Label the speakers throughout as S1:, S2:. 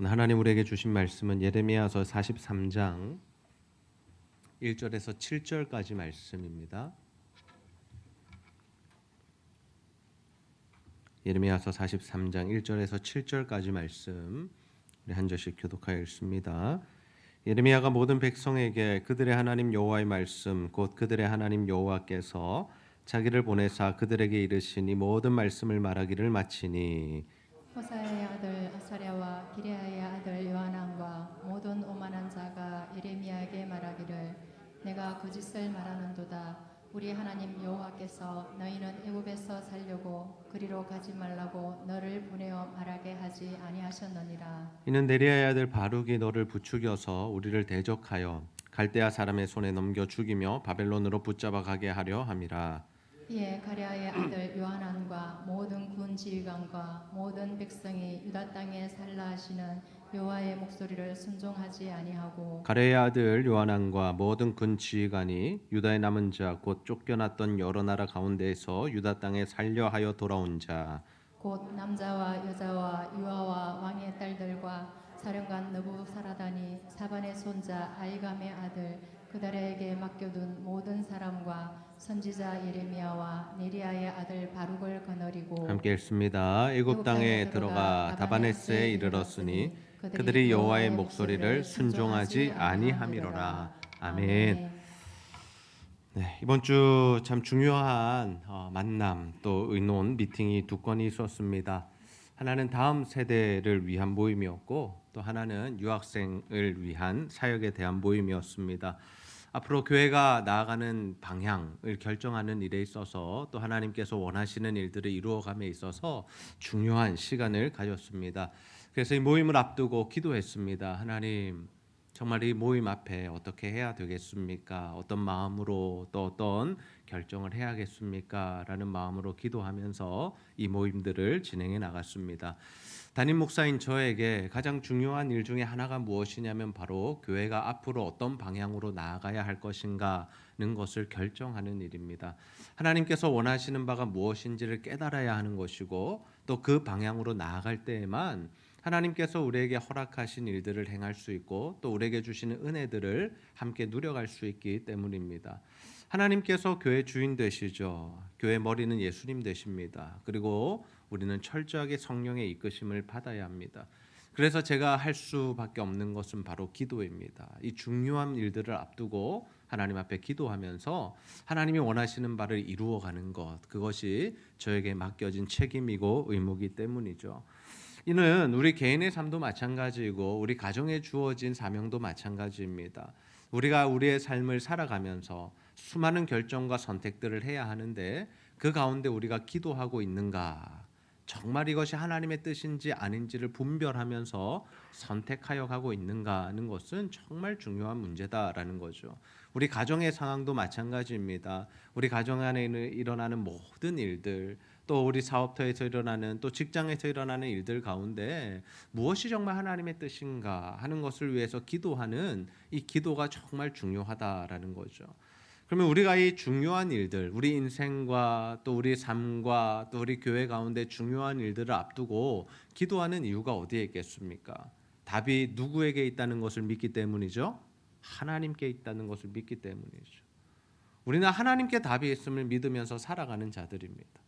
S1: 하나님 우리에게 주신 말씀은 예레미야서 43장 1절에서 7절까지 말씀입니다. 예레미야서 43장 1절에서 7절까지 말씀 우리 한 절씩 교독하여 읽습니다. 예레미야가 모든 백성에게 그들의 하나님 여호와의 말씀 곧 그들의 하나님 여호와께서 자기를 보내사 그들에게 이르시니 모든 말씀을 말하기를 마치니
S2: 호사야의 아들 아사랴와 기레아의 아들 요하난과 모든 오만한 자가 예레미야에게 말하기를 내가 거짓을 말하는도다. 우리 하나님 여호와께서 너희는 애굽에서 살려고 그리로 가지 말라고 너를 보내어 말하게 하지 아니하셨느니라.
S1: 이는 네리야의 아들 바룩이 너를 부추겨서 우리를 대적하여 갈대아 사람의 손에 넘겨 죽이며 바벨론으로 붙잡아 가게 하려 함이라.
S2: 이에 가랴의 아들 요하난과 모든 군 지휘관과 모든 백성이 유다 땅에 살라 하시는 여호와의 목소리를 순종하지 아니하고
S1: 가레의 아들 요하난과 모든 군 지휘관이 유다의 남은 자 곧 쫓겨났던 여러 나라 가운데에서 유다 땅에 살려 하여 돌아온 자
S2: 곧 남자와 여자와 유아와 왕의 딸들과 사령관 느부사라단이 사반의 손자 아이감의 아들 그다랴에게 맡겨둔 모든 사람과 선지자 예레미야와 네리야의 아들 바룩을 거느리고
S1: 함께 읽습니다. 애굽 땅에 들어가 다바네스에 이르렀으니 그들이 여호와의 목소리를 순종하지 아니함이로라. 아멘. 네, 이번 주 참 중요한 만남 또 의논 미팅이 두 건이 있었습니다. 하나는 다음 세대를 위한 모임이었고 또 하나는 유학생을 위한 사역에 대한 모임이었습니다. 앞으로 교회가 나아가는 방향을 결정하는 일에 있어서 또 하나님께서 원하시는 일들을 이루어감에 있어서 중요한 시간을 가졌습니다. 그래서 이 모임을 앞두고 기도했습니다. 하나님, 정말 이 모임 앞에 어떻게 해야 되겠습니까? 어떤 마음으로 또 어떤 결정을 해야겠습니까? 라는 마음으로 기도하면서 이 모임들을 진행해 나갔습니다. 담임 목사인 저에게 가장 중요한 일 중에 하나가 무엇이냐면 바로 교회가 앞으로 어떤 방향으로 나아가야 할 것인가는 것을 결정하는 일입니다. 하나님께서 원하시는 바가 무엇인지를 깨달아야 하는 것이고 또 그 방향으로 나아갈 때에만 하나님께서 우리에게 허락하신 일들을 행할 수 있고 또 우리에게 주시는 은혜들을 함께 누려갈 수 있기 때문입니다. 하나님께서 교회 주인 되시죠. 교회 머리는 예수님 되십니다. 그리고 우리는 철저하게 성령의 이끄심을 받아야 합니다. 그래서 제가 할 수밖에 없는 것은 바로 기도입니다. 이 중요한 일들을 앞두고 하나님 앞에 기도하면서 하나님이 원하시는 바를 이루어가는 것, 그것이 저에게 맡겨진 책임이고 의무이기 때문이죠. 이는 우리 개인의 삶도 마찬가지이고 우리 가정에 주어진 사명도 마찬가지입니다. 우리가 우리의 삶을 살아가면서 수많은 결정과 선택들을 해야 하는데 그 가운데 우리가 기도하고 있는가? 정말 이것이 하나님의 뜻인지 아닌지를 분별하면서 선택하여 가고 있는가 하는 것은 정말 중요한 문제다라는 거죠. 우리 가정의 상황도 마찬가지입니다. 우리 가정 안에 일어나는 모든 일들 또 우리 사업터에서 일어나는 또 직장에서 일어나는 일들 가운데 무엇이 정말 하나님의 뜻인가 하는 것을 위해서 기도하는 이 기도가 정말 중요하다라는 거죠. 그러면 우리가 이 중요한 일들, 우리 인생과 또 우리 삶과 또 우리 교회 가운데 중요한 일들을 앞두고 기도하는 이유가 어디에 있겠습니까? 답이 누구에게 있다는 것을 믿기 때문이죠. 하나님께 있다는 것을 믿기 때문이죠. 우리는 하나님께 답이 있음을 믿으면서 살아가는 자들입니다.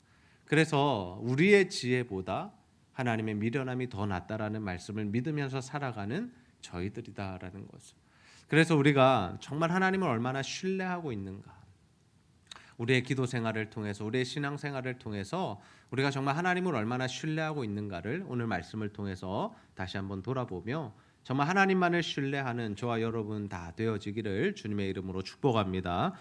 S1: 그래서 우리의 지혜보다 하나님의 미련함이 더 낫다라는 말씀을 믿으면서 살아가는 저희들이다라는 것을. 그래서 우리가 정말 하나님을 얼마나 신뢰하고 있는가. 우리의 기도 생활을 통해서 우리의 신앙 생활을 통해서 우리가 정말 하나님을 얼마나 신뢰하고 있는가를 오늘 말씀을 통해서 다시 한번 돌아보며 정말 하나님만을 신뢰하는 저와 여러분 다 되어지기를 주님의 이름으로 축복합니다.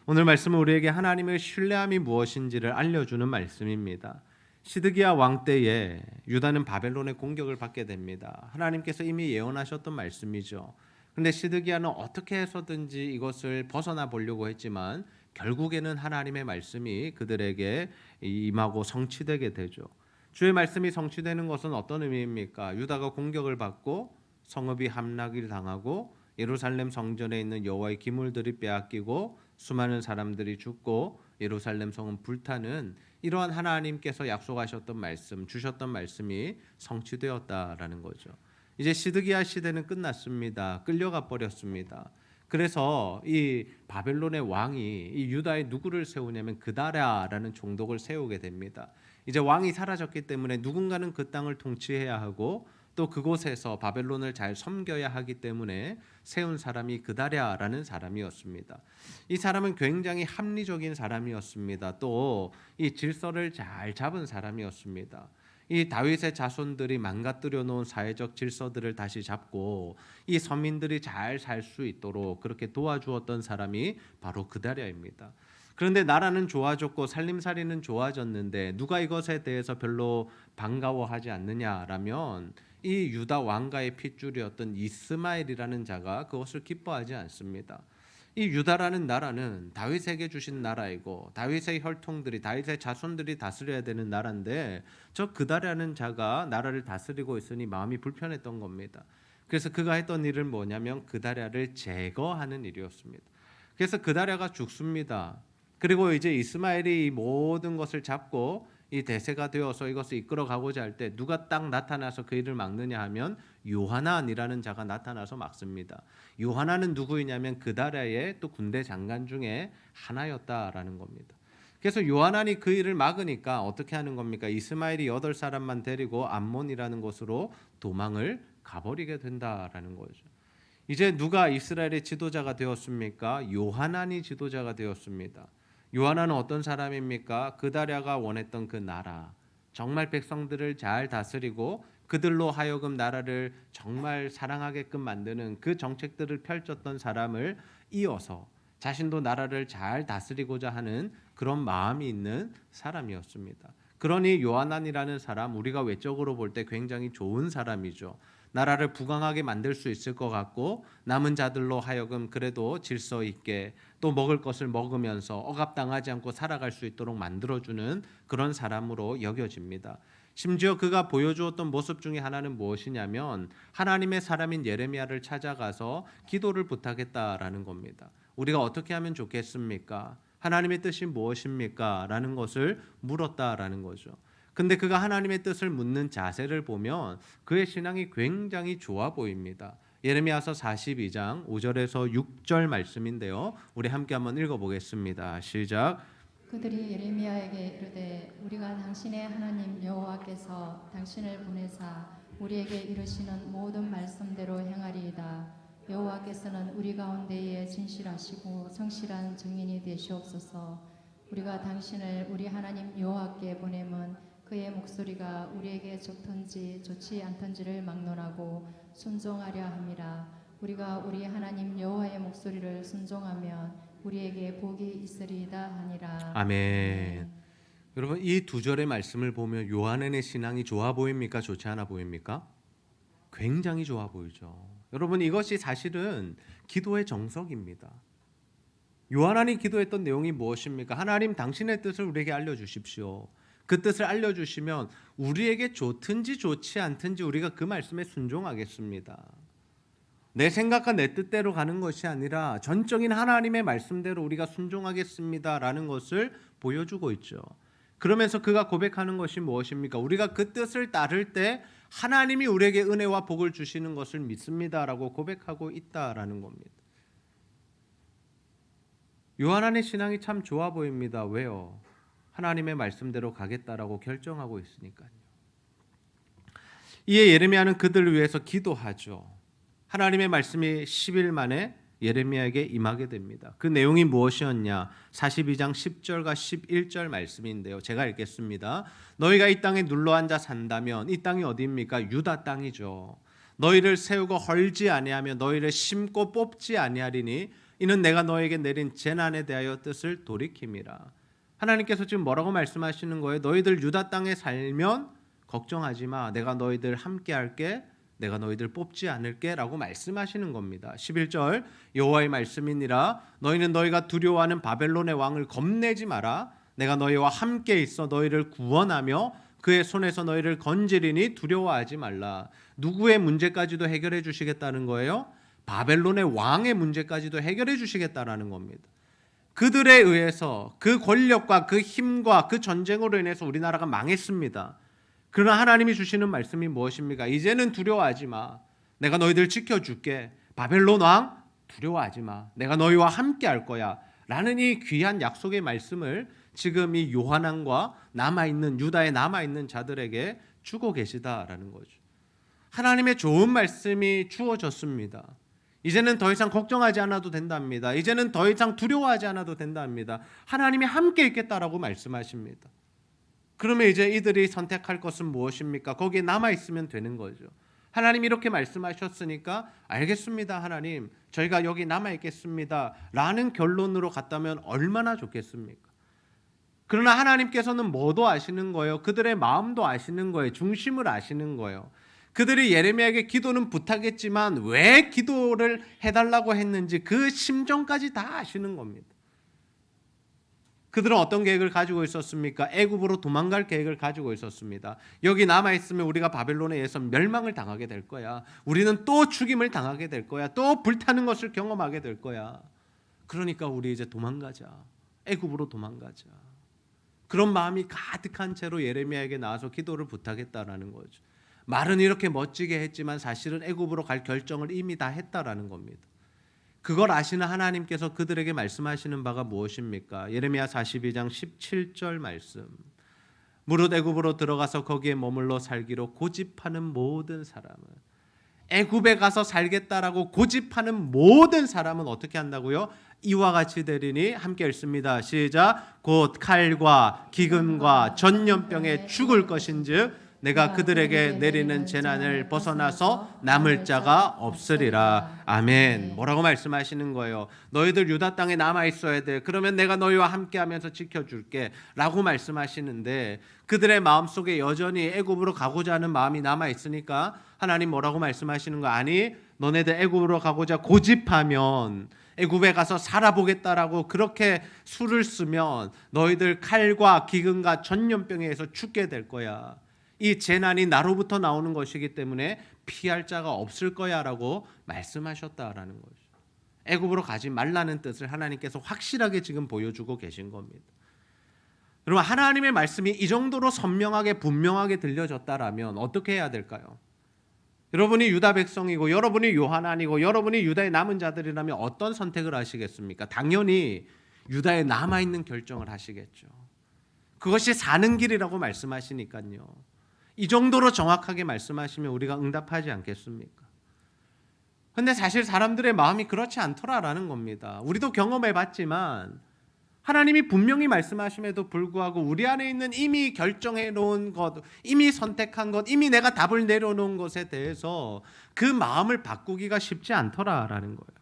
S1: 오늘 말씀은 우리에게 하나님의 신뢰함이 무엇인지를 알려주는 말씀입니다. 시드기야 왕 때에 유다는 바벨론의 공격을 받게 됩니다. 하나님께서 이미 예언하셨던 말씀이죠. 그런데 시드기야는 어떻게 해서든지 이것을 벗어나 보려고 했지만 결국에는 하나님의 말씀이 그들에게 임하고 성취되게 되죠. 주의 말씀이 성취되는 것은 어떤 의미입니까? 유다가 공격을 받고 성읍이 함락을 당하고 예루살렘 성전에 있는 여호와의 기물들이 빼앗기고 수많은 사람들이 죽고 예루살렘 성은 불타는 이러한 하나님께서 약속하셨던 말씀, 주셨던 말씀이 성취되었다라는 거죠. 이제 시드기야 시대는 끝났습니다. 끌려가 버렸습니다. 그래서 이 바벨론의 왕이 이 유다에 누구를 세우냐면 그다랴라는 총독을 세우게 됩니다. 이제 왕이 사라졌기 때문에 누군가는 그 땅을 통치해야 하고 또 그곳에서 바벨론을 잘 섬겨야 하기 때문에 세운 사람이 그다랴라는 사람이었습니다. 이 사람은 굉장히 합리적인 사람이었습니다. 또 이 질서를 잘 잡은 사람이었습니다. 이 다윗의 자손들이 망가뜨려 놓은 사회적 질서들을 다시 잡고 이 서민들이 잘 살 수 있도록 그렇게 도와주었던 사람이 바로 그다랴입니다. 그런데 나라는 좋아졌고 살림살이는 좋아졌는데 누가 이것에 대해서 별로 반가워하지 않느냐라면 이 유다 왕가의 핏줄이었던 이스마엘이라는 자가 그것을 기뻐하지 않습니다. 이 유다라는 나라는 다윗에게 주신 나라이고 다윗의 혈통들이 다윗의 자손들이 다스려야 되는 나라인데 저 그다랴는 자가 나라를 다스리고 있으니 마음이 불편했던 겁니다. 그래서 그가 했던 일은 뭐냐면 그다랴를 제거하는 일이었습니다. 그래서 그다랴가 죽습니다. 그리고 이제 이스마엘이 이 모든 것을 잡고 이 대세가 되어서 이것을 이끌어가고자 할 때 누가 딱 나타나서 그 일을 막느냐 하면 요하난이라는 자가 나타나서 막습니다. 요하난은 누구이냐면 그다랴의 또 군대 장관 중에 하나였다라는 겁니다. 그래서 요하난이 그 일을 막으니까 어떻게 하는 겁니까? 이스마엘이 8사람만 데리고 암몬이라는 곳으로 도망을 가버리게 된다라는 거죠. 이제 누가 이스라엘의 지도자가 되었습니까? 요하난이 지도자가 되었습니다. 요하난은 어떤 사람입니까? 그다랴가 원했던 그 나라, 정말 백성들을 잘 다스리고 그들로 하여금 나라를 정말 사랑하게끔 만드는 그 정책들을 펼쳤던 사람을 이어서 자신도 나라를 잘 다스리고자 하는 그런 마음이 있는 사람이었습니다. 그러니 요하난이라는 사람, 우리가 외적으로 볼 때 굉장히 좋은 사람이죠. 나라를 부강하게 만들 수 있을 것 같고 남은 자들로 하여금 그래도 질서 있게 또 먹을 것을 먹으면서 억압당하지 않고 살아갈 수 있도록 만들어주는 그런 사람으로 여겨집니다. 심지어 그가 보여주었던 모습 중에 하나는 무엇이냐면 하나님의 사람인 예레미야를 찾아가서 기도를 부탁했다라는 겁니다. 우리가 어떻게 하면 좋겠습니까? 하나님의 뜻이 무엇입니까? 라는 것을 물었다라는 거죠. 근데 그가 하나님의 뜻을 묻는 자세를 보면 그의 신앙이 굉장히 좋아 보입니다. 예레미야서 42장 5절에서 6절 말씀인데요. 우리 함께 한번 읽어보겠습니다. 시작.
S2: 그들이 예레미야에게 이르되 우리가 당신의 하나님 여호와께서 당신을 보내사 우리에게 이르시는 모든 말씀대로 행하리이다. 여호와께서는 우리 가운데에 진실하시고 성실한 증인이 되시옵소서. 우리가 당신을 우리 하나님 여호와께 보내면 그의 목소리가 우리에게 좋든지 좋지 않든지를 막론하고 순종하려 함이라. 우리가 우리 하나님 여호와의 목소리를 순종하면 우리에게 복이 있으리이다 하니라.
S1: 아멘. 여러분 이 두 절의 말씀을 보면 요한의 신앙이 좋아 보입니까? 좋지 않아 보입니까? 굉장히 좋아 보이죠. 여러분 이것이 사실은 기도의 정석입니다. 요한이 기도했던 내용이 무엇입니까? 하나님 당신의 뜻을 우리에게 알려주십시오. 그 뜻을 알려주시면 우리에게 좋든지 좋지 않든지 우리가 그 말씀에 순종하겠습니다. 내 생각과 내 뜻대로 가는 것이 아니라 전적인 하나님의 말씀대로 우리가 순종하겠습니다라는 것을 보여주고 있죠. 그러면서 그가 고백하는 것이 무엇입니까? 우리가 그 뜻을 따를 때 하나님이 우리에게 은혜와 복을 주시는 것을 믿습니다라고 고백하고 있다라는 겁니다. 요한의 신앙이 참 좋아 보입니다. 왜요? 하나님의 말씀대로 가겠다라고 결정하고 있으니까요. 이에 예레미야는 그들을 위해서 기도하죠. 하나님의 말씀이 10일 만에 예레미야에게 임하게 됩니다. 그 내용이 무엇이었냐? 42장 10절과 11절 말씀인데요. 제가 읽겠습니다. 너희가 이 땅에 눌러앉아 산다면 이 땅이 어디입니까? 유다 땅이죠. 너희를 세우고 헐지 아니하며 너희를 심고 뽑지 아니하리니 이는 내가 너에게 내린 재난에 대하여 뜻을 돌이킴이라. 하나님께서 지금 뭐라고 말씀하시는 거예요? 너희들 유다 땅에 살면 걱정하지 마. 내가 너희들 함께 할게. 내가 너희들 뽑지 않을게 라고 말씀하시는 겁니다. 11절 여호와의 말씀이니라. 너희는 너희가 두려워하는 바벨론의 왕을 겁내지 마라. 내가 너희와 함께 있어 너희를 구원하며 그의 손에서 너희를 건지리니 두려워하지 말라. 누구의 문제까지도 해결해 주시겠다는 거예요? 바벨론의 왕의 문제까지도 해결해 주시겠다라는 겁니다. 그들에 의해서 그 권력과 그 힘과 그 전쟁으로 인해서 우리나라가 망했습니다. 그러나 하나님이 주시는 말씀이 무엇입니까? 이제는 두려워하지 마. 내가 너희들 지켜줄게. 바벨론 왕 두려워하지 마. 내가 너희와 함께 할 거야. 라는 이 귀한 약속의 말씀을 지금 이 요한왕과 남아있는 유다에 남아있는 자들에게 주고 계시다라는 거죠. 하나님의 좋은 말씀이 주어졌습니다. 이제는 더 이상 걱정하지 않아도 된답니다. 이제는 더 이상 두려워하지 않아도 된답니다. 하나님이 함께 있겠다라고 말씀하십니다. 그러면 이제 이들이 선택할 것은 무엇입니까? 거기에 남아있으면 되는 거죠. 하나님 이렇게 말씀하셨으니까 알겠습니다. 하나님 저희가 여기 남아있겠습니다 라는 결론으로 갔다면 얼마나 좋겠습니까? 그러나 하나님께서는 뭐도 아시는 거예요. 그들의 마음도 아시는 거예요. 중심을 아시는 거예요. 그들이 예레미야에게 기도는 부탁했지만 왜 기도를 해달라고 했는지 그 심정까지 다 아시는 겁니다. 그들은 어떤 계획을 가지고 있었습니까? 애굽으로 도망갈 계획을 가지고 있었습니다. 여기 남아있으면 우리가 바벨론에 의해서 멸망을 당하게 될 거야. 우리는 또 죽임을 당하게 될 거야. 또 불타는 것을 경험하게 될 거야. 그러니까 우리 이제 도망가자. 애굽으로 도망가자. 그런 마음이 가득한 채로 예레미야에게 나와서 기도를 부탁했다라는 거죠. 말은 이렇게 멋지게 했지만 사실은 애굽으로 갈 결정을 이미 다 했다라는 겁니다. 그걸 아시는 하나님께서 그들에게 말씀하시는 바가 무엇입니까? 예레미야 42장 17절 말씀. 무릇 애굽으로 들어가서 거기에 머물러 살기로 고집하는 모든 사람은, 애굽에 가서 살겠다라고 고집하는 모든 사람은 어떻게 한다고요? 이와 같이 되리니, 함께 읽습니다. 시작. 곧 칼과 기근과 전염병에 죽을 것인즉 내가 그들에게 내리는 재난을 벗어나서 남을 자가 없으리라. 아멘. 뭐라고 말씀하시는 거예요? 너희들 유다 땅에 남아 있어야 돼. 그러면 내가 너희와 함께하면서 지켜줄게 라고 말씀하시는데, 그들의 마음속에 여전히 애굽으로 가고자 하는 마음이 남아 있으니까 하나님 뭐라고 말씀하시는 거? 아니, 너네들 애굽으로 가고자 고집하면, 애굽에 가서 살아보겠다라고 그렇게 수를 쓰면 너희들 칼과 기근과 전염병에 의해서 죽게 될 거야. 이 재난이 나로부터 나오는 것이기 때문에 피할 자가 없을 거야 라고 말씀하셨다라는 거죠. 애굽으로 가지 말라는 뜻을 하나님께서 확실하게 지금 보여주고 계신 겁니다. 여러분, 하나님의 말씀이 이 정도로 선명하게 분명하게 들려졌다라면 어떻게 해야 될까요? 여러분이 유다 백성이고 여러분이 요한왕이고 여러분이 유다의 남은 자들이라면 어떤 선택을 하시겠습니까? 당연히 유다에 남아있는 결정을 하시겠죠. 그것이 사는 길이라고 말씀하시니까요. 이 정도로 정확하게 말씀하시면 우리가 응답하지 않겠습니까? 근데 사실 사람들의 마음이 그렇지 않더라라는 겁니다. 우리도 경험해 봤지만 하나님이 분명히 말씀하심에도 불구하고 우리 안에 있는 이미 결정해 놓은 것, 이미 선택한 것, 이미 내가 답을 내려놓은 것에 대해서 그 마음을 바꾸기가 쉽지 않더라라는 거예요.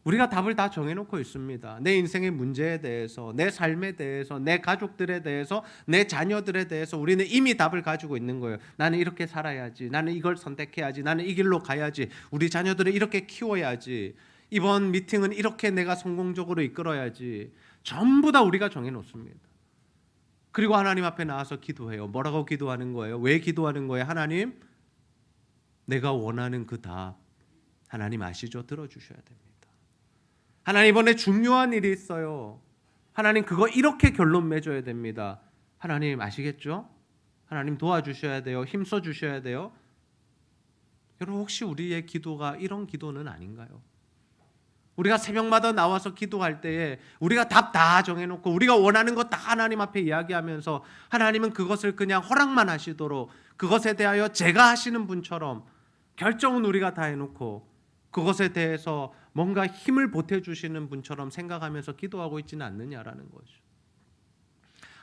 S1: 우리가 답을 다 정해놓고 있습니다. 내 인생의 문제에 대해서, 내 삶에 대해서, 내 가족들에 대해서, 내 자녀들에 대해서 우리는 이미 답을 가지고 있는 거예요. 나는 이렇게 살아야지, 나는 이걸 선택해야지, 나는 이 길로 가야지, 우리 자녀들을 이렇게 키워야지, 이번 미팅은 이렇게 내가 성공적으로 이끌어야지. 전부 다 우리가 정해놓습니다. 그리고 하나님 앞에 나와서 기도해요. 뭐라고 기도하는 거예요? 왜 기도하는 거예요? 하나님, 내가 원하는 그 답 하나님 아시죠? 들어주셔야 됩니다. 하나님, 이번에 중요한 일이 있어요. 하나님, 그거 이렇게 결론 맺어야 됩니다. 하나님 아시겠죠? 하나님 도와주셔야 돼요. 힘써 주셔야 돼요. 여러분, 혹시 우리의 기도가 이런 기도는 아닌가요? 우리가 새벽마다 나와서 기도할 때에 우리가 답 다 정해놓고 우리가 원하는 것 다 하나님 앞에 이야기하면서 하나님은 그것을 그냥 허락만 하시도록, 그것에 대하여 제가 하시는 분처럼 결정은 우리가 다 해놓고 그것에 대해서 뭔가 힘을 보태주시는 분처럼 생각하면서 기도하고 있지는 않느냐라는 거죠.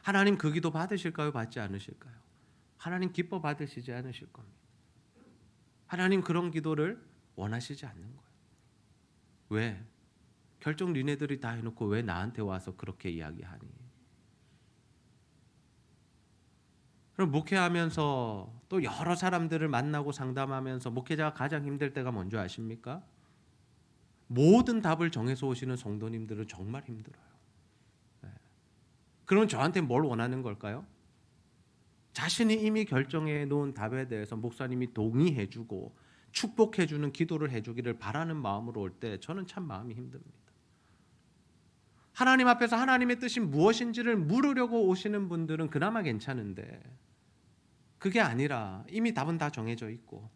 S1: 하나님 그 기도 받으실까요? 받지 않으실까요? 하나님 기뻐 받으시지 않으실 겁니다. 하나님 그런 기도를 원하시지 않는 거예요. 왜? 결정 니네들이 다 해놓고 왜 나한테 와서 그렇게 이야기하니? 그럼 목회하면서 또 여러 사람들을 만나고 상담하면서 목회자가 가장 힘들 때가 뭔지 아십니까? 모든 답을 정해서 오시는 성도님들은 정말 힘들어요. 네. 그러면 저한테 뭘 원하는 걸까요? 자신이 이미 결정해 놓은 답에 대해서 목사님이 동의해주고 축복해주는 기도를 해주기를 바라는 마음으로 올 때 저는 참 마음이 힘듭니다. 하나님 앞에서 하나님의 뜻이 무엇인지를 물으려고 오시는 분들은 그나마 괜찮은데, 그게 아니라 이미 답은 다 정해져 있고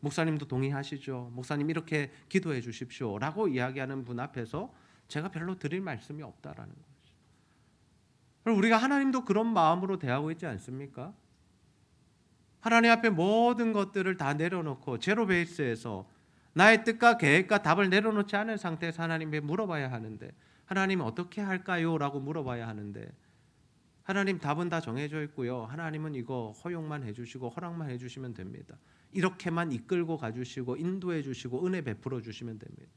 S1: 목사님도 동의하시죠? 목사님 이렇게 기도해 주십시오 라고 이야기하는 분 앞에서 제가 별로 드릴 말씀이 없다라는 거죠. 그럼 우리가 하나님도 그런 마음으로 대하고 있지 않습니까? 하나님 앞에 모든 것들을 다 내려놓고 제로 베이스에서 나의 뜻과 계획과 답을 내려놓지 않은 상태에서 하나님께 물어봐야 하는데, 하나님 어떻게 할까요? 라고 물어봐야 하는데, 하나님 답은 다 정해져 있고요, 하나님은 이거 허용만 해주시고 허락만 해주시면 됩니다. 이렇게만 이끌고 가주시고 인도해 주시고 은혜 베풀어 주시면 됩니다.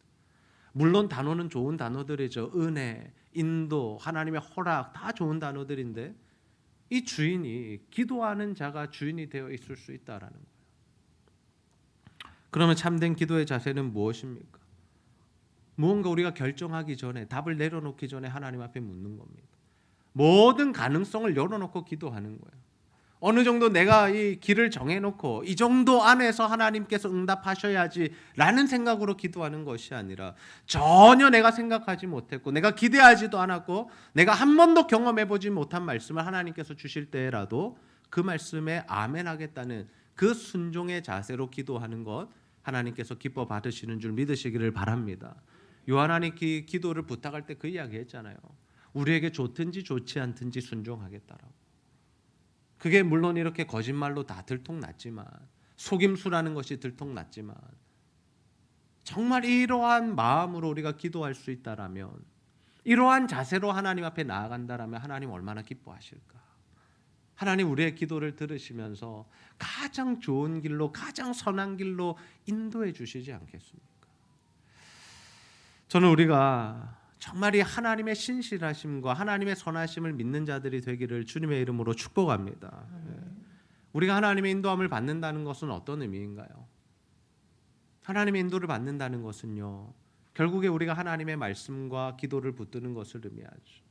S1: 물론 단어는 좋은 단어들이죠. 은혜, 인도, 하나님의 허락 다 좋은 단어들인데 이 주인이, 기도하는 자가 주인이 되어 있을 수 있다라는 거예요. 그러면 참된 기도의 자세는 무엇입니까? 무언가 우리가 결정하기 전에, 답을 내려놓기 전에 하나님 앞에 묻는 겁니다. 모든 가능성을 열어놓고 기도하는 거예요. 어느 정도 내가 이 길을 정해놓고 이 정도 안에서 하나님께서 응답하셔야지 라는 생각으로 기도하는 것이 아니라, 전혀 내가 생각하지 못했고 내가 기대하지도 않았고 내가 한 번도 경험해보지 못한 말씀을 하나님께서 주실 때라도 그 말씀에 아멘 하겠다는 그 순종의 자세로 기도하는 것, 하나님께서 기뻐 받으시는 줄 믿으시기를 바랍니다. 요한이 기도를 부탁할 때 그 이야기 했잖아요. 우리에게 좋든지 좋지 않든지 순종하겠다라고. 그게 물론 이렇게 거짓말로 다 들통났지만, 속임수라는 것이 들통났지만, 정말 이러한 마음으로 우리가 기도할 수 있다라면, 이러한 자세로 하나님 앞에 나아간다라면 하나님 얼마나 기뻐하실까. 하나님 우리의 기도를 들으시면서 가장 좋은 길로, 가장 선한 길로 인도해 주시지 않겠습니까? 저는 우리가 정말 이 하나님의 신실하심과 하나님의 선하심을 믿는 자들이 되기를 주님의 이름으로 축복합니다. 우리가 하나님의 인도함을 받는다는 것은 어떤 의미인가요? 하나님의 인도를 받는다는 것은요, 결국에 우리가 하나님의 말씀과 기도를 붙드는 것을 의미하죠.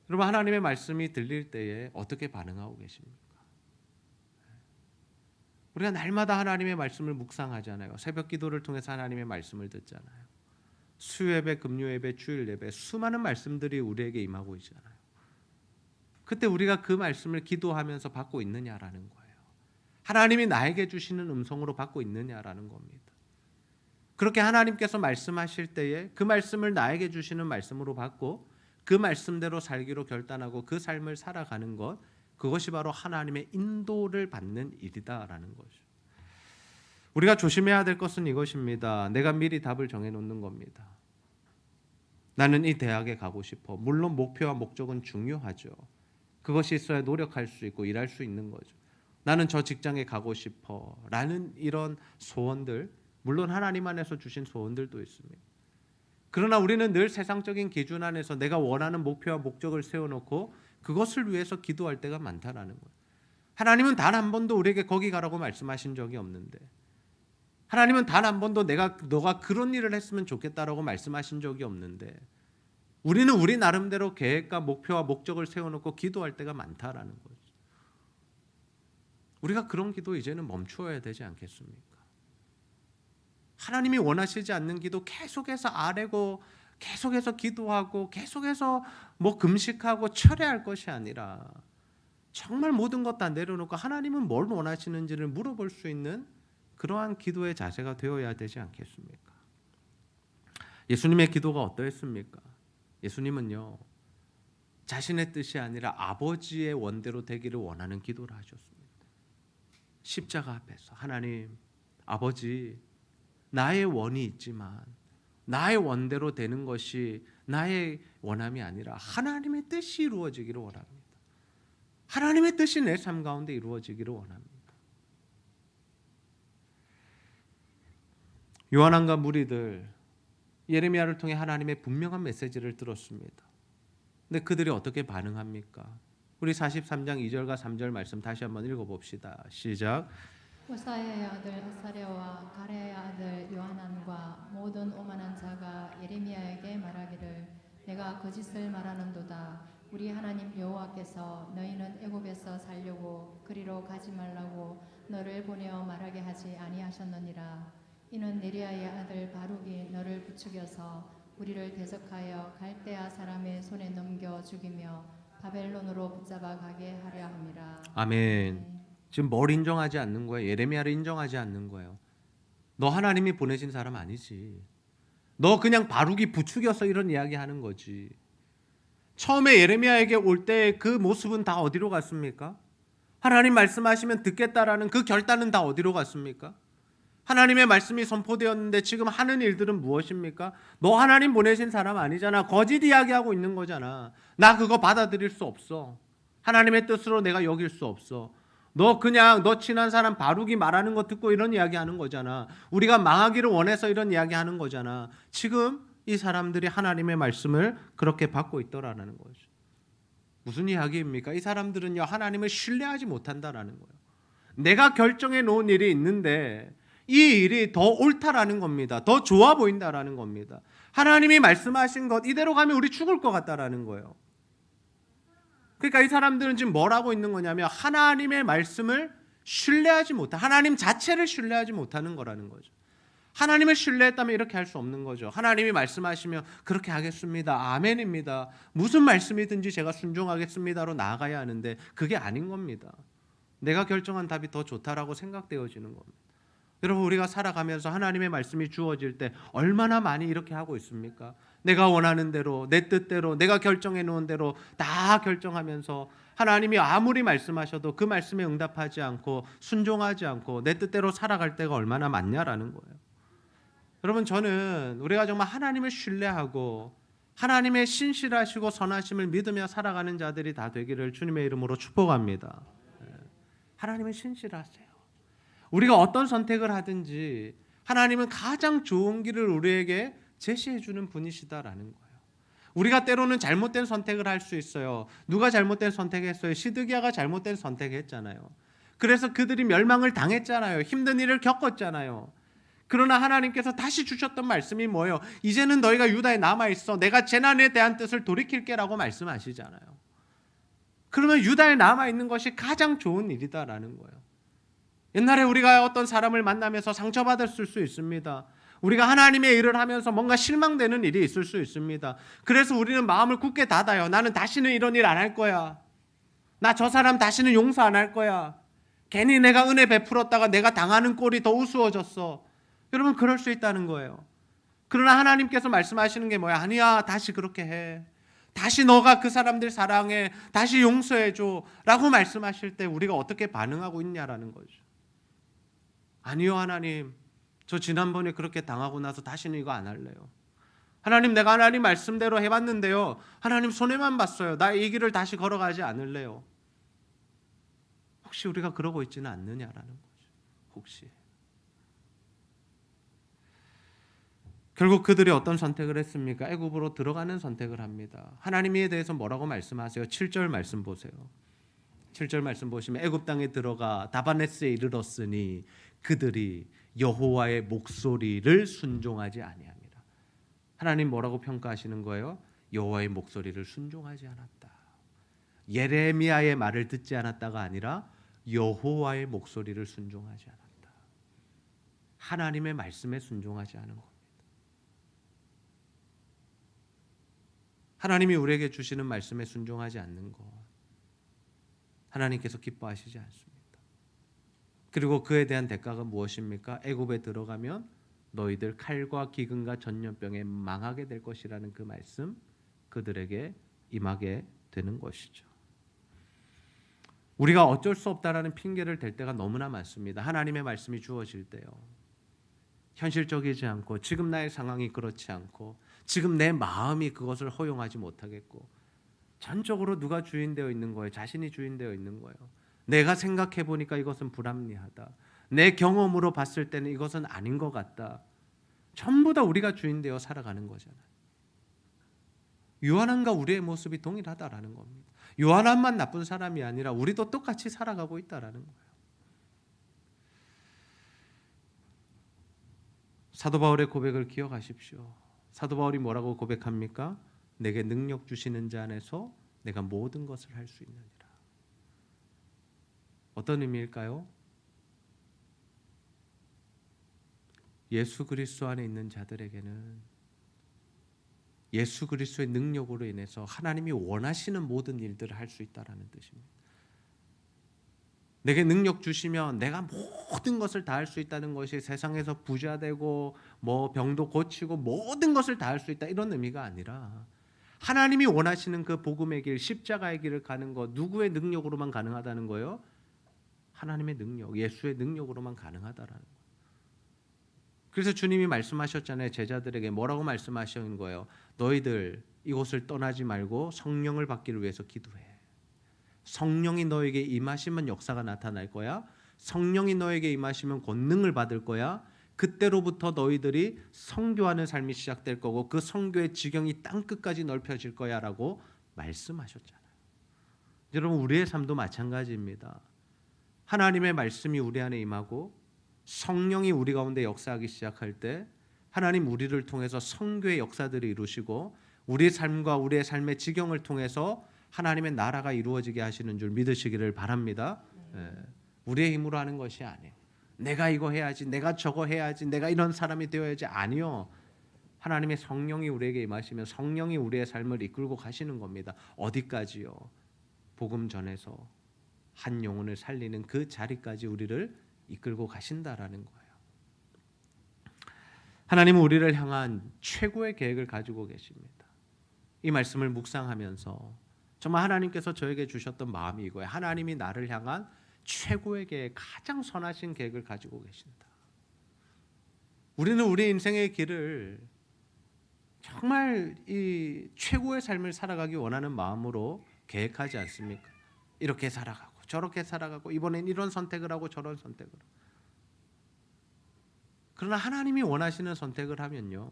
S1: 여러분, 하나님의 말씀이 들릴 때에 어떻게 반응하고 계십니까? 우리가 날마다 하나님의 말씀을 묵상하잖아요. 새벽 기도를 통해서 하나님의 말씀을 듣잖아요. 수요예배, 금요예배, 주일예배, 수많은 말씀들이 우리에게 임하고 있잖아요. 그때 우리가 그 말씀을 기도하면서 받고 있느냐라는 거예요. 하나님이 나에게 주시는 음성으로 받고 있느냐라는 겁니다. 그렇게 하나님께서 말씀하실 때에 그 말씀을 나에게 주시는 말씀으로 받고 그 말씀대로 살기로 결단하고 그 삶을 살아가는 것, 그것이 바로 하나님의 인도를 받는 일이다라는 거죠. 우리가 조심해야 될 것은 이것입니다. 내가 미리 답을 정해놓는 겁니다. 나는 이 대학에 가고 싶어. 물론 목표와 목적은 중요하죠. 그것이 있어야 노력할 수 있고 일할 수 있는 거죠. 나는 저 직장에 가고 싶어 라는 이런 소원들, 물론 하나님 안에서 주신 소원들도 있습니다. 그러나 우리는 늘 세상적인 기준 안에서 내가 원하는 목표와 목적을 세워놓고 그것을 위해서 기도할 때가 많다라는 거예요. 하나님은 단 한 번도 우리에게 거기 가라고 말씀하신 적이 없는데, 하나님은 단 한 번도 너가 그런 일을 했으면 좋겠다라고 말씀하신 적이 없는데, 우리는 우리 나름대로 계획과 목표와 목적을 세워놓고 기도할 때가 많다라는 거죠. 우리가 그런 기도 이제는 멈추어야 되지 않겠습니까? 하나님이 원하시지 않는 기도 계속해서 아뢰고 계속해서 기도하고 계속해서 금식하고 철회할 것이 아니라, 정말 모든 것 다 내려놓고 하나님은 뭘 원하시는지를 물어볼 수 있는 그러한 기도의 자세가 되어야 되지 않겠습니까? 예수님의 기도가 어떠했습니까? 예수님은요, 자신의 뜻이 아니라 아버지의 원대로 되기를 원하는 기도를 하셨습니다. 십자가 앞에서 하나님, 아버지, 나의 원이 있지만 나의 원대로 되는 것이 나의 원함이 아니라 하나님의 뜻이 이루어지기를 원합니다. 하나님의 뜻이 내 삶 가운데 이루어지기를 원합니다. 요한왕과 무리들, 예레미야를 통해 하나님의 분명한 메시지를 들었습니다. 근데 그들이 어떻게 반응합니까? 우리 43장 2절과 3절 말씀 다시 한번 읽어봅시다. 시작.
S2: 호사야의 아들 아사랴와 가랴의 아들 요하난과 모든 오만한 자가 예레미야에게 말하기를, 내가 거짓을 말하는도다. 우리 하나님 여호와께서 너희는 애굽에서 살려고 그리로 가지 말라고 너를 보내어 말하게 하지 아니하셨느니라. 이는 네리야의 아들 바룩이 너를 부추겨서 우리를 대적하여 갈대아 사람의 손에 넘겨 죽이며 바벨론으로 붙잡아 가게 하려 함이라.
S1: 아멘. 지금 뭘 인정하지 않는 거예요? 예레미야를 인정하지 않는 거예요. 너 하나님이 보내신 사람 아니지. 너 그냥 바룩이 부추겨서 이런 이야기 하는 거지. 처음에 예레미야에게 올 때 그 모습은 다 어디로 갔습니까? 하나님 말씀하시면 듣겠다라는 그 결단은 다 어디로 갔습니까? 하나님의 말씀이 선포되었는데 지금 하는 일들은 무엇입니까? 너 하나님 보내신 사람 아니잖아. 거짓 이야기하고 있는 거잖아. 나 그거 받아들일 수 없어. 하나님의 뜻으로 내가 여길 수 없어. 너 그냥 너 친한 사람 바룩이 말하는 거 듣고 이런 이야기 하는 거잖아. 우리가 망하기를 원해서 이런 이야기 하는 거잖아. 지금 이 사람들이 하나님의 말씀을 그렇게 받고 있더라는 거죠. 무슨 이야기입니까? 이 사람들은요, 하나님을 신뢰하지 못한다라는 거예요. 내가 결정해 놓은 일이 있는데 이 일이 더 옳다라는 겁니다. 더 좋아 보인다라는 겁니다. 하나님이 말씀하신 것 이대로 가면 우리 죽을 것 같다라는 거예요. 그러니까 이 사람들은 지금 뭘 하고 있는 거냐면 하나님의 말씀을 신뢰하지 못한, 하나님 자체를 신뢰하지 못하는 거라는 거죠. 하나님을 신뢰했다면 이렇게 할 수 없는 거죠. 하나님이 말씀하시면 그렇게 하겠습니다. 아멘입니다. 무슨 말씀이든지 제가 순종하겠습니다로 나아가야 하는데 그게 아닌 겁니다. 내가 결정한 답이 더 좋다라고 생각되어지는 겁니다. 여러분, 우리가 살아가면서 하나님의 말씀이 주어질 때 얼마나 많이 이렇게 하고 있습니까? 내가 원하는 대로, 내 뜻대로, 내가 결정해 놓은 대로 다 결정하면서 하나님이 아무리 말씀하셔도 그 말씀에 응답하지 않고 순종하지 않고 내 뜻대로 살아갈 때가 얼마나 많냐라는 거예요. 여러분, 저는 우리가 정말 하나님을 신뢰하고 하나님의 신실하시고 선하심을 믿으며 살아가는 자들이 다 되기를 주님의 이름으로 축복합니다. 하나님은 신실하세요. 우리가 어떤 선택을 하든지 하나님은 가장 좋은 길을 우리에게 제시해 주는 분이시다라는 거예요. 우리가 때로는 잘못된 선택을 할 수 있어요. 누가 잘못된 선택했어요? 시드기야가 잘못된 선택했잖아요. 그래서 그들이 멸망을 당했잖아요. 힘든 일을 겪었잖아요. 그러나 하나님께서 다시 주셨던 말씀이 뭐예요? 이제는 너희가 유다에 남아있어. 내가 재난에 대한 뜻을 돌이킬게라고 말씀하시잖아요. 그러면 유다에 남아있는 것이 가장 좋은 일이다라는 거예요. 옛날에 우리가 어떤 사람을 만나면서 상처받았을 수 있습니다. 우리가 하나님의 일을 하면서 뭔가 실망되는 일이 있을 수 있습니다. 그래서 우리는 마음을 굳게 닫아요. 나는 다시는 이런 일 안 할 거야. 나 저 사람 다시는 용서 안 할 거야. 괜히 내가 은혜 베풀었다가 내가 당하는 꼴이 더 우스워졌어. 여러분, 그럴 수 있다는 거예요. 그러나 하나님께서 말씀하시는 게 뭐야? 아니야, 다시 그렇게 해. 다시 너가 그 사람들 사랑해. 다시 용서해줘. 라고 말씀하실 때 우리가 어떻게 반응하고 있냐라는 거죠. 아니요, 하나님. 저 지난번에 그렇게 당하고 나서 다시는 이거 안 할래요. 하나님, 내가 하나님 말씀대로 해봤는데요. 하나님 손해만 봤어요. 나 이 길을 다시 걸어가지 않을래요. 혹시 우리가 그러고 있지는 않느냐라는 거죠. 혹시. 결국 그들이 어떤 선택을 했습니까? 애굽으로 들어가는 선택을 합니다. 하나님에 대해서 뭐라고 말씀하세요? 7절 말씀 보세요. 7절 말씀 보시면 애굽 땅에 들어가 다바네스에 이르렀으니 그들이 여호와의 목소리를 순종하지 아니함이라. 하나님 뭐라고 평가하시는 거예요? 여호와의 목소리를 순종하지 않았다. 예레미야의 말을 듣지 않았다가 아니라 여호와의 목소리를 순종하지 않았다. 하나님의 말씀에 순종하지 않은 겁니다. 하나님이 우리에게 주시는 말씀에 순종하지 않는 것, 하나님께서 기뻐하시지 않습니다. 그리고 그에 대한 대가가 무엇입니까? 애굽에 들어가면 너희들 칼과 기근과 전염병에 망하게 될 것이라는 그 말씀, 그들에게 임하게 되는 것이죠. 우리가 어쩔 수 없다라는 핑계를 댈 때가 너무나 많습니다. 하나님의 말씀이 주어질 때요. 현실적이지 않고 지금 나의 상황이 그렇지 않고 지금 내 마음이 그것을 허용하지 못하겠고 전적으로 누가 주인되어 있는 거예요? 자신이 주인되어 있는 거예요. 내가 생각해 보니까 이것은 불합리하다. 내 경험으로 봤을 때는 이것은 아닌 것 같다. 전부 다 우리가 주인되어 살아가는 거잖아요. 요한안과 우리의 모습이 동일하다라는 겁니다. 요한안만 나쁜 사람이 아니라 우리도 똑같이 살아가고 있다라는 거예요. 사도 바울의 고백을 기억하십시오. 사도 바울이 뭐라고 고백합니까? 내게 능력 주시는 자 안에서 내가 모든 것을 할 수 있느니라. 어떤 의미일까요? 예수 그리스도 안에 있는 자들에게는 예수 그리스도의 능력으로 인해서 하나님이 원하시는 모든 일들을 할 수 있다라는 뜻입니다. 내게 능력 주시면 내가 모든 것을 다 할 수 있다는 것이 세상에서 부자 되고 뭐 병도 고치고 모든 것을 다 할 수 있다 이런 의미가 아니라 하나님이 원하시는 그 복음의 길, 십자가의 길을 가는 것 누구의 능력으로만 가능하다는 거예요? 하나님의 능력, 예수의 능력으로만 가능하다라는 거예요. 그래서 주님이 말씀하셨잖아요. 제자들에게 뭐라고 말씀하신 거예요? 너희들 이곳을 떠나지 말고 성령을 받기를 위해서 기도해. 성령이 너에게 임하시면 역사가 나타날 거야. 성령이 너에게 임하시면 권능을 받을 거야. 그때로부터 너희들이 선교하는 삶이 시작될 거고 그 선교의 지경이 땅끝까지 넓혀질 거야라고 말씀하셨잖아요. 여러분 우리의 삶도 마찬가지입니다. 하나님의 말씀이 우리 안에 임하고 성령이 우리 가운데 역사하기 시작할 때 하나님 우리를 통해서 선교의 역사들을 이루시고 우리 삶과 우리의 삶의 지경을 통해서 하나님의 나라가 이루어지게 하시는 줄 믿으시기를 바랍니다. 우리의 힘으로 하는 것이 아니에요. 내가 이거 해야지, 내가 저거 해야지, 내가 이런 사람이 되어야지 아니요. 하나님의 성령이 우리에게 임하시면 성령이 우리의 삶을 이끌고 가시는 겁니다. 어디까지요? 복음 전에서 한 영혼을 살리는 그 자리까지 우리를 이끌고 가신다라는 거예요. 하나님은 우리를 향한 최고의 계획을 가지고 계십니다. 이 말씀을 묵상하면서 정말 하나님께서 저에게 주셨던 마음이 이거예요. 하나님이 나를 향한 최고의 계획, 가장 선하신 계획을 가지고 계신다. 우리는 우리 인생의 길을 정말 이 최고의 삶을 살아가기 원하는 마음으로 계획하지 않습니까? 이렇게 살아가고 저렇게 살아가고 이번엔 이런 선택을 하고 저런 선택을 하고. 그러나 하나님이 원하시는 선택을 하면요,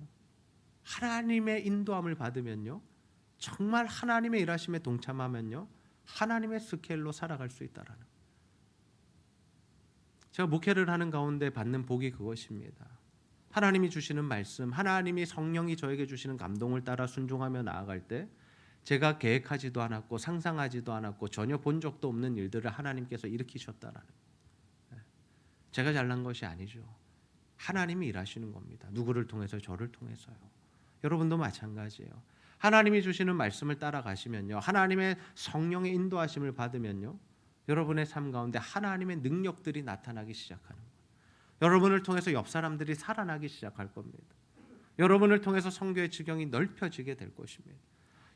S1: 하나님의 인도함을 받으면요, 정말 하나님의 일하심에 동참하면요, 하나님의 스케일로 살아갈 수 있다라는 거예요. 제가 목회를 하는 가운데 받는 복이 그것입니다. 하나님이 주시는 말씀, 하나님이 성령이 저에게 주시는 감동을 따라 순종하며 나아갈 때 제가 계획하지도 않았고 상상하지도 않았고 전혀 본 적도 없는 일들을 하나님께서 일으키셨다라는 거예요. 제가 잘난 것이 아니죠. 하나님이 일하시는 겁니다. 누구를 통해서? 저를 통해서요. 여러분도 마찬가지예요. 하나님이 주시는 말씀을 따라가시면요, 하나님의 성령의 인도하심을 받으면요, 여러분의 삶 가운데 하나님의 능력들이 나타나기 시작하는 거예요. 여러분을 통해서 옆 사람들이 살아나기 시작할 겁니다. 여러분을 통해서 선교의 지경이 넓혀지게 될 것입니다.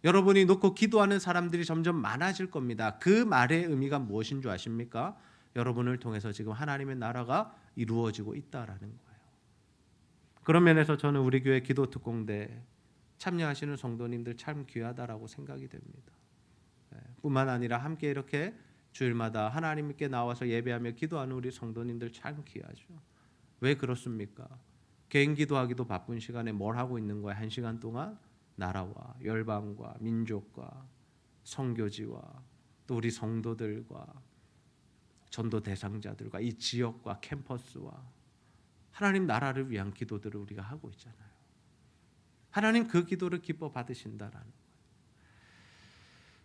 S1: 여러분이 놓고 기도하는 사람들이 점점 많아질 겁니다. 그 말의 의미가 무엇인 줄 아십니까? 여러분을 통해서 지금 하나님의 나라가 이루어지고 있다라는 거예요. 그런 면에서 저는 우리 교회 기도 특공대 참여하시는 성도님들 참 귀하다라고 생각이 됩니다. 뿐만 아니라 함께 이렇게 주일마다 하나님께 나와서 예배하며 기도하는 우리 성도님들 참 귀하죠. 왜 그렇습니까? 개인 기도하기도 바쁜 시간에 뭘 하고 있는 거야? 1시간 동안 나라와 열방과 민족과 선교지와 또 우리 성도들과 전도 대상자들과 이 지역과 캠퍼스와 하나님 나라를 위한 기도들을 우리가 하고 있잖아요. 하나님 그 기도를 기뻐 받으신다라는 거예요.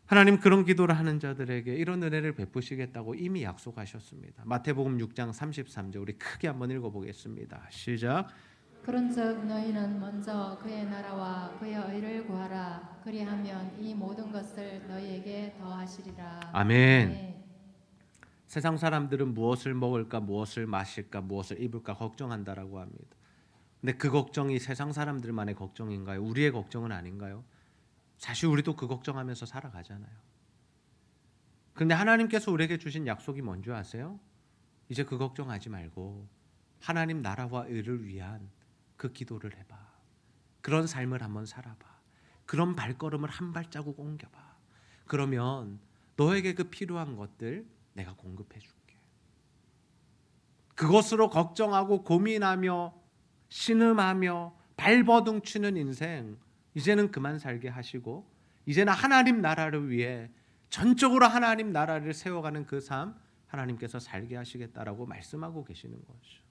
S1: 하나님 그런 기도를 하는 자들에게 이런 은혜를 베푸시겠다고 이미 약속하셨습니다. 마태복음 6장 33절 우리 크게 한번 읽어보겠습니다. 시작.
S2: 그런즉 너희는 먼저 그의 나라와 그의 의를 구하라. 그리하면 이 모든 것을 너희에게 더하시리라.
S1: 아멘.
S2: 네.
S1: 세상 사람들은 무엇을 먹을까, 무엇을 마실까, 무엇을 입을까 걱정한다라고 합니다. 근데 그 걱정이 세상 사람들만의 걱정인가요? 우리의 걱정은 아닌가요? 사실 우리도 그 걱정하면서 살아가잖아요. 그런데 하나님께서 우리에게 주신 약속이 뭔지 아세요? 이제 그 걱정하지 말고 하나님 나라와 의를 위한 그 기도를 해봐. 그런 삶을 한번 살아봐. 그런 발걸음을 한 발자국 옮겨봐. 그러면 너에게 그 필요한 것들 내가 공급해 줄게. 그것으로 걱정하고 고민하며 신음하며 발버둥 치는 인생 이제는 그만 살게 하시고 이제는 하나님 나라를 위해 전적으로 하나님 나라를 세워가는 그 삶 하나님께서 살게 하시겠다라고 말씀하고 계시는 거죠.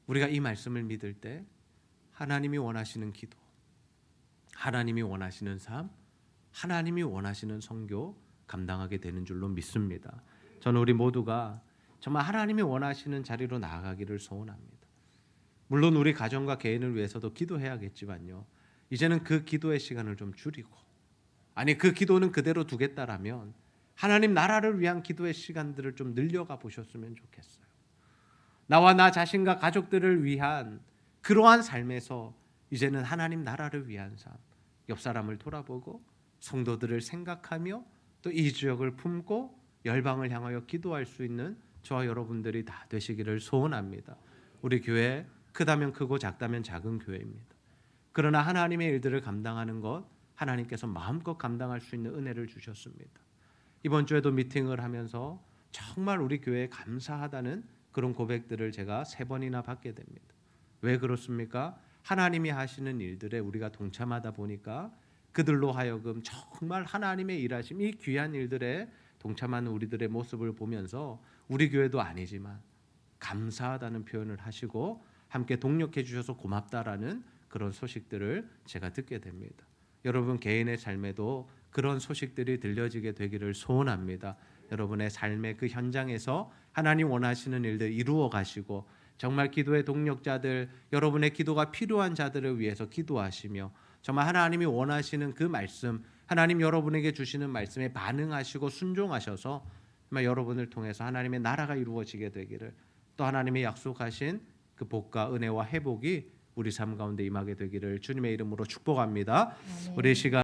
S1: 우리가 이 말씀을 믿을 때 하나님이 원하시는 기도, 하나님이 원하시는 삶, 하나님이 원하시는 선교 감당하게 되는 줄로 믿습니다. 저는 우리 모두가 정말 하나님이 원하시는 자리로 나아가기를 소원합니다. 물론 우리 가정과 개인을 위해서도 기도해야겠지만요, 이제는 그 기도의 시간을 좀 줄이고, 아니 그 기도는 그대로 두겠다라면 하나님 나라를 위한 기도의 시간들을 좀 늘려가 보셨으면 좋겠어요. 나와 나 자신과 가족들을 위한 그러한 삶에서 이제는 하나님 나라를 위한 삶, 옆 사람을 돌아보고 성도들을 생각하며 또 이 지역을 품고 열방을 향하여 기도할 수 있는 저와 여러분들이 다 되시기를 소원합니다. 우리 교회 크다면 크고 작다면 작은 교회입니다. 그러나 하나님의 일들을 감당하는 것 하나님께서 마음껏 감당할 수 있는 은혜를 주셨습니다. 이번 주에도 미팅을 하면서 정말 우리 교회에 감사하다는 그런 고백들을 제가 3번이나 받게 됩니다. 왜 그렇습니까? 하나님이 하시는 일들에 우리가 동참하다 보니까 그들로 하여금 정말 하나님의 일하심, 이 귀한 일들에 동참하는 우리들의 모습을 보면서 우리 교회도 아니지만 감사하다는 표현을 하시고 함께 동력해 주셔서 고맙다라는 그런 소식들을 제가 듣게 됩니다. 여러분 개인의 삶에도 그런 소식들이 들려지게 되기를 소원합니다. 여러분의 삶의 그 현장에서 하나님 원하시는 일들 이루어 가시고 정말 기도의 동력자들, 여러분의 기도가 필요한 자들을 위해서 기도하시며 정말 하나님이 원하시는 그 말씀, 하나님 여러분에게 주시는 말씀에 반응하시고 순종하셔서 정말 여러분을 통해서 하나님의 나라가 이루어지게 되기를, 또 하나님의 약속하신 그 복과 은혜와 회복이 우리 삶 가운데 임하게 되기를 주님의 이름으로 축복합니다.
S2: 아멘.
S1: 우리 시간